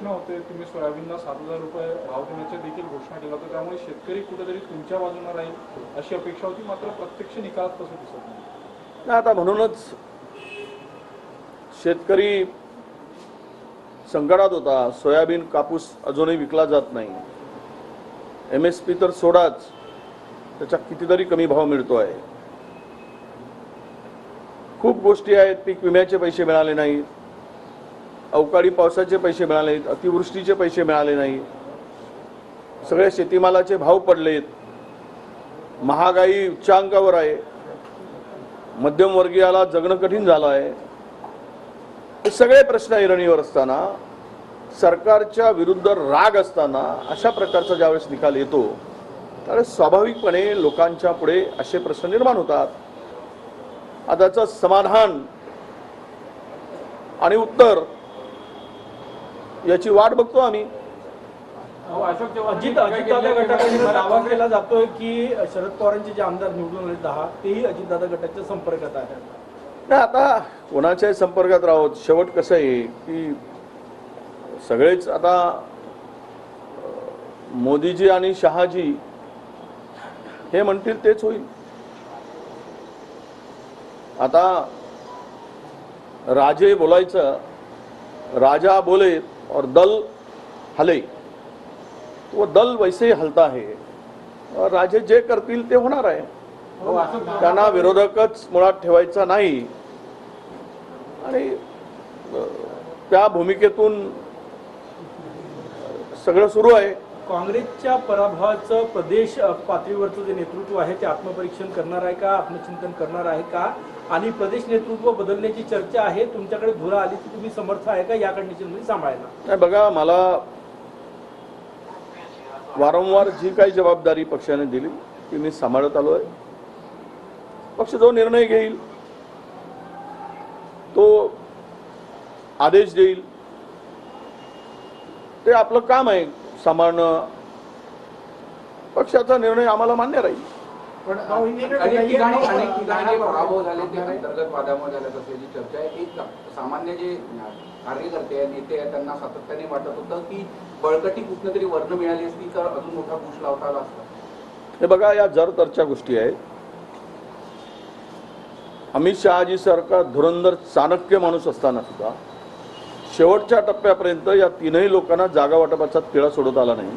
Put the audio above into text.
घोषणा होते, तुम्ही सोयाबीनला 7,000 रुपये भाव देण्याची देखील घोषणा केला होता, त्यामुळे शेतकरी कुठेतरी तुमच्या बाजूने राहील अशी अपेक्षा होती, मात्र प्रत्यक्ष निकालात तसं दिसत नाही. आता म्हणूनच शेतकरी संकटात होता. सोयाबीन कापूस अजूनही विकला जात नाही. MSP तर सोडाच, त्याचा कितीतरी कमी भाव मिळतो आहे. खूप गोष्टी आहेत. पीक विम्याचे पैसे मिळाले नाहीत, अवकाळी पावसाचे पैसे मिळाले नाहीत, अतिवृष्टीचे पैसे मिळाले नाहीत, सगळे शेतीमालाचे भाव पडलेत, महागाई उच्चांकावर आहे, मध्यमवर्गीयाला जगणं कठीण झालं आहे. हे सगळे प्रश्न ऐरणीवर असताना, सरकारच्या विरुद्ध राग असताना अशा प्रकारचा ज्यावेळेस निकाल येतो त्यावेळेस स्वाभाविकपणे लोकांच्या पुढे असे प्रश्न निर्माण होतात. आताचं समाधान आणि उत्तर याची वाट बघतो आम्ही. अजितदादा गटाकडून दावा केला जातोय की शरद पवारांचे जे आमदार निवडून आले 10 तेही अजितदादा गटाच्या संपर्कात आहेत. नाही, आता कोणाच्याही संपर्कात राहोत. शेवट कसं आहे की सगळेच आता मोदीजी आणि शहाजी हे म्हणतील तेच होईल. आता राजे बोलायचं, राजा बोले और दल हले, वो दल वैसे ही हलता है और राजे जे करतील ते होणार आहे. त्यांना विरोधकच मुळात ठेवायचा नाही आणि त्या भूमिकेतून सगळं सुरू आहे. काँग्रेसच्या पराभवाचं प्रदेश पातळीवरचं जे नेतृत्व आहे ते आत्मपरीक्षण करणार आहे का, आत्मचिंतन करणार आहे का, आणि प्रदेश नेतृत्व बदलण्याची चर्चा आहे, तुमच्याकडे धुरा आली की तुम्ही समर्थ आहे का या कंडिशनमध्ये सांभाळायला? नाही बघा, मला वारंवार जी काही जबाबदारी पक्षाने दिली ती मी सांभाळत आलो आहे. पक्ष जो निर्णय घेईल, तो आदेश देईल, ते आपलं काम आहे सांभाळणं. पक्षाचा निर्णय आम्हाला मान्य राहील. पण अनेक ठिकाणी पराभव झाले ते अंतर्गत वादामुळे झाले असल्याची चर्चा आहे. एक सामान्य जे कार्यकर्ते नेते आहेत त्यांना सातत्याने वाटत होतं की बळकटी कुठनं तरी वर्ण मिळाली असती तर अजून मोठा पुश लावता आला असता. हे बघा, या जरतरच्या गोष्टी आहेत. अमित शहाजी सारखा धुरंधर चाणक्य माणूस असताना सुद्धा शेवटच्या टप्प्यापर्यंत या तीनही लोकांना जागा वाटपाचा तिढा सोडवता आला नाही.